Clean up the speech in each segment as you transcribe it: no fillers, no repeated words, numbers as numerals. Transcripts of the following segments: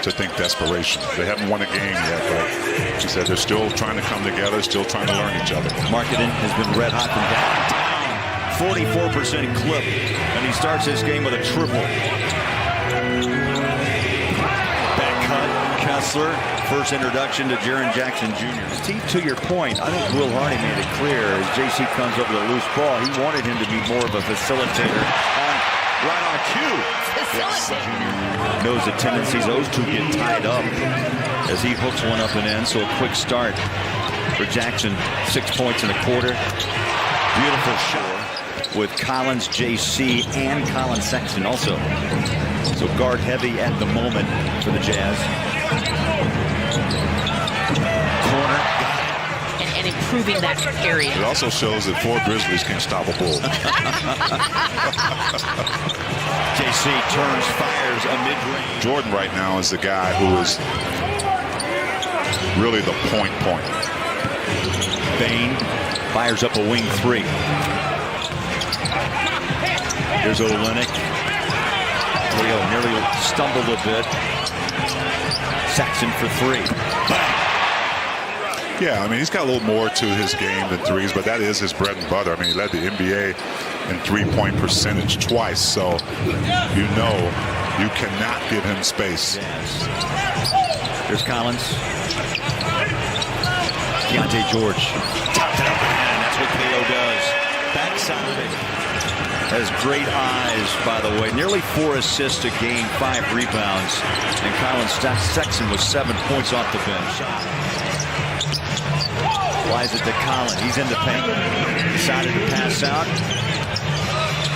to think desperation. They haven't won a game yet, but he said they're still trying to come together, still trying to learn each other. Marketing has been red hot from downtown. 44% clip, and he starts this game with a triple. Back cut, Kessler. First introduction to Jaren Jackson Jr. To your point, I think Will Hardy made it clear as JC comes over the loose ball. He wanted him to be more of a facilitator. Right on cue. Facilitator. Knows the tendencies those two get tied up as he hooks one up and in. So a quick start for Jackson. 6 points in a quarter. Beautiful shot with Collins, JC, and Colin Sexton also. So guard heavy at the moment for the Jazz. Corner. And improving that area. It also shows that 4 Grizzlies can't stop a bull. JC turns, fires a mid-range. Jordan right now is the guy who is really the point. Bane fires up a wing 3. Here's Olynyk. Leo nearly stumbled a bit. Sexton for 3. Yeah, I mean, he's got a little more to his game than threes, but that is his bread and butter. I mean, he led the NBA in three-point percentage twice, so you know you cannot give him space. Yes. Here's Collins. Deontay George. Topped it up and that's what KO does. Backside. Has great eyes, by the way. Nearly 4 assists a game, 5 rebounds. And Colin Sexton was 7 points off the bench. Flies it to Collins. He's in the paint. Decided to pass out.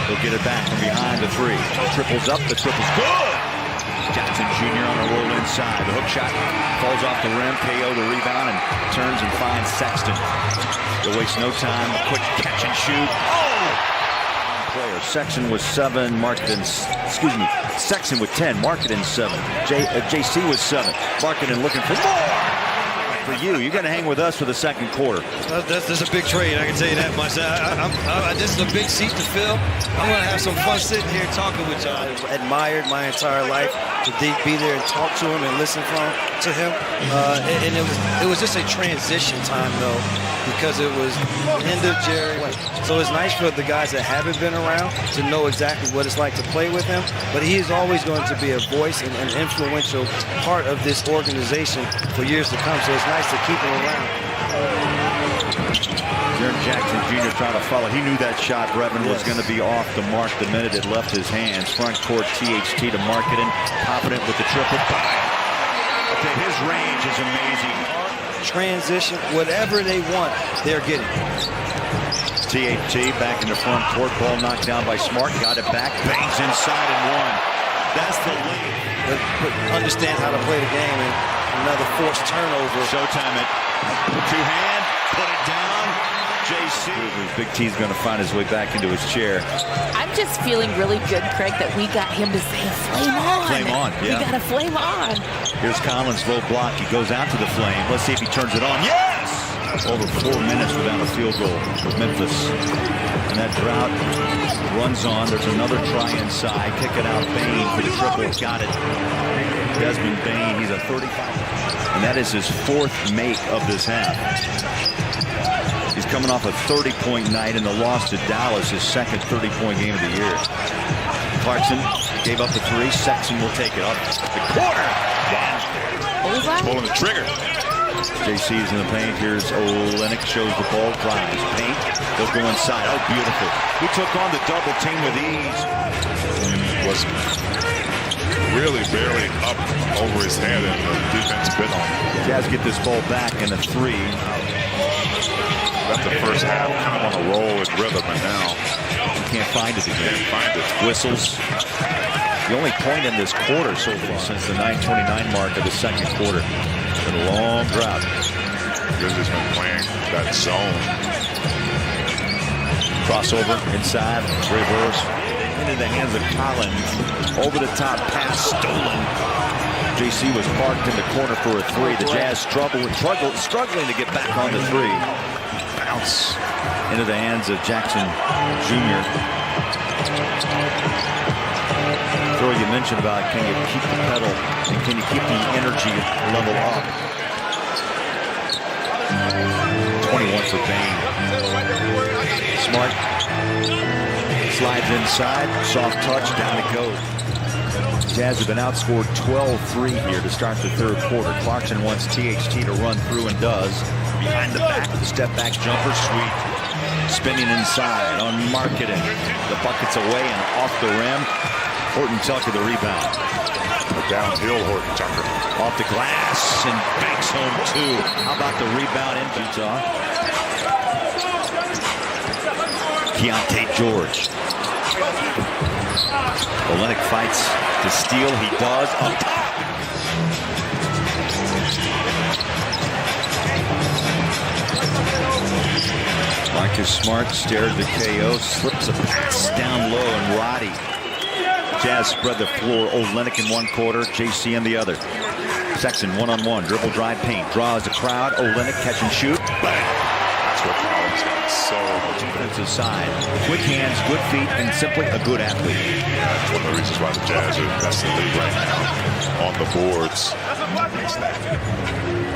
He'll get it back from behind the 3. Triples up. The triple's good. Jackson Jr. on a roll inside. The hook shot falls off the rim. KO the rebound and turns and finds Sexton. He'll waste no time. Quick catch and shoot. Oh! Player. Sexton was 7, Sexton with 10, Marketing 7. JC was 7. Marketing looking for more. For you got to hang with us for the second quarter. That's a big trade, I can tell you that much. This is a big seat to fill. I'm going to have some fun sitting here talking with y'all. I've admired my entire life to be there and talk to him and listen to him. And it was just a transition time, though, because it was end of Jerry. So it's nice for the guys that haven't been around to know exactly what it's like to play with him. But he is always going to be a voice and an influential part of this organization for years to come. So it's nice to keep him around. Jaren Jackson Jr. trying to follow. He knew that shot, Brevin, was going to be off the mark the minute it left his hands. Front court THT to Marketing. Confident with the triple. Okay, his range is amazing. Transition, whatever they want, they're getting. THT back in the front court. Ball knocked down by Smart. Got it back. Bangs inside and one. That's the lead. But understand how to play the game. And another forced turnover. Showtime it. Two-hand. Put it down. JC. Big T's going to find his way back into his chair. I'm just feeling really good, Craig, that we got him to say flame on. Flame on, yeah. We got a flame on. Here's Collins, low block. He goes out to the flame. Let's see if he turns it on. Yes! Over 4 minutes without a field goal with Memphis. And that drought runs on. There's another try inside. Kick it out. Bane for the triple. Got it. Desmond Bane. He's a 35. And that is his 4th make of this half. He's coming off a 30-point night in the loss to Dallas, his second 30-point game of the year. Clarkson gave up the 3. Sexton will take it up. The corner. Wow. Pulling the trigger. JC's in the paint. Here's Olynyk, shows the ball, drives. Paint. They'll go inside. Oh, beautiful. He took on the double team with ease. Was really barely up over his head, and the defense bit on him. Jazz get this ball back and a 3. That's the first half, kind of on a roll and rhythm, and now you can't find it again. Can't find it. Whistles. The only point in this quarter so far since the 9:29 mark of the second quarter. Been a long drought. Grizzlies been playing that zone. Crossover inside, reverse into the hands of Collins. Over the top pass stolen. JC was parked in the corner for a 3. The Jazz struggling to get back on the 3. Bounce into the hands of Jackson Jr. Throw you mentioned about can you keep the pedal and can you keep the energy level up? 21 for Bain. Smart slides inside, soft touch, down it goes. Jazz have been outscored 12-3 here to start the third quarter. Clarkson wants THT to run through and does. Behind the back, the step back jumper, sweet. Spinning inside on Marketing. The bucket's away and off the rim. Horton Tucker the rebound. Downhill Horton Tucker. Off the glass and banks home two. How about the rebound in Utah? Keontae George. Olynyk fights to steal. He does. Up top. Marcus Smart stared the KO. Slips a pass down low and Roddy. Jazz spread the floor. Olynyk in one quarter, JC in the other. Sexton one-on-one, dribble, drive, paint. Draws the crowd. Olynyk catch and shoot. Bang! That's what Collins got so much. Defensive side. Quick hands, good feet, and simply a good athlete. That's one of the reasons why the Jazz are best in the league right now on the boards.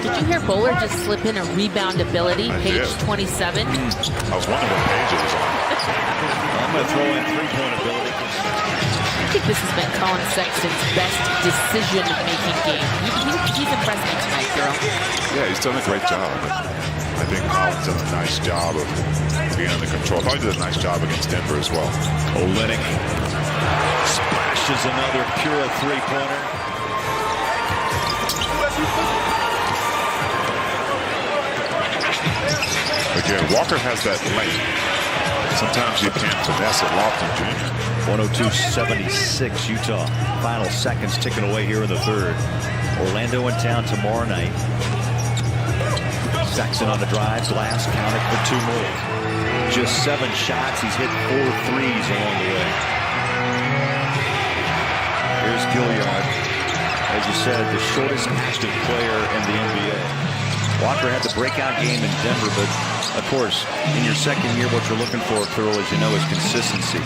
Did you hear Bowler just slip in a rebound ability, page 27? I was wondering what page it was on. I'm going to throw in three-point ability. I think this has been Colin Sexton's best decision-making game. He's impressed me tonight, girl. Yeah, he's done a great job. I think Colin's done a nice job of being under control. Probably did a nice job against Denver as well. Olynyk splashes another pure three-pointer. Again, Walker has that length. Sometimes you can't finesse it. Lofton Jr. 102-76 Utah. Final seconds ticking away here in the third. Orlando in town tomorrow night. Sexton on the drive. Glass counted for two more. Just 7 shots. He's hit 4 threes along the way. Here's Gilliard. As you said, the shortest active player in the NBA. Walker had the breakout game in Denver, but of course, in your second year, what you're looking for, Thurl, as you know, is consistency.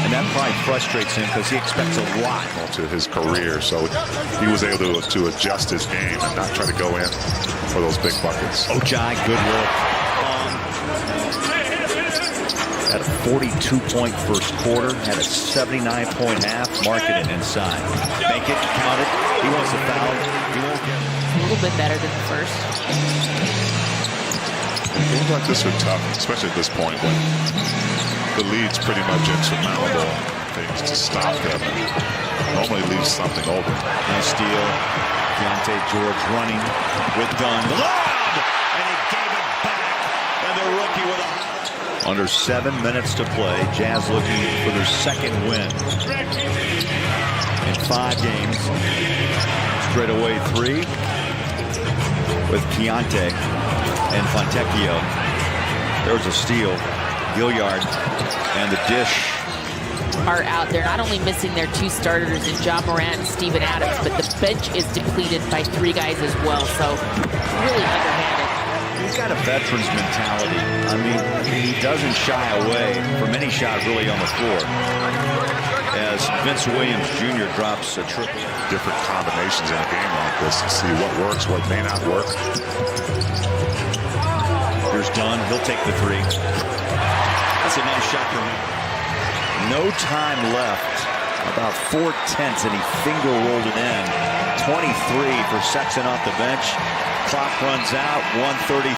And that probably frustrates him because he expects a lot to his career, so he was able to adjust his game and not try to go in for those big buckets. Ojai, good look. Had a 42-point first quarter, had a 79-point half. Marketing inside. Make it, count it. He wants a foul. He won't get it. A little bit better than the first. Games like this are tough, especially at this point when the lead's pretty much insurmountable. Things to stop them normally leaves something open. Nice steal. Keontae George running with Dunn. Lob! And he gave it back. And the rookie with a... Under 7 minutes to play. Jazz looking for their second win in 5 games. Straight away 3 with Keontae and Fontecchio. There's a steal. Gilliard and the dish are out. They're not only missing their 2 starters in Ja Morant and Steven Adams, but the bench is depleted by 3 guys as well. So really underhanded. He's got a veteran's mentality. I mean, he doesn't shy away from any shot really on the floor. As Vince Williams Jr. drops a triple. Different combinations in a game like this to see what works, what may not work. Here's Dunn. He'll take the 3. That's a nice shot for him. No time left. About 4/10, and he finger rolled it in. 23 for Sexton off the bench. Clock runs out. 1:30.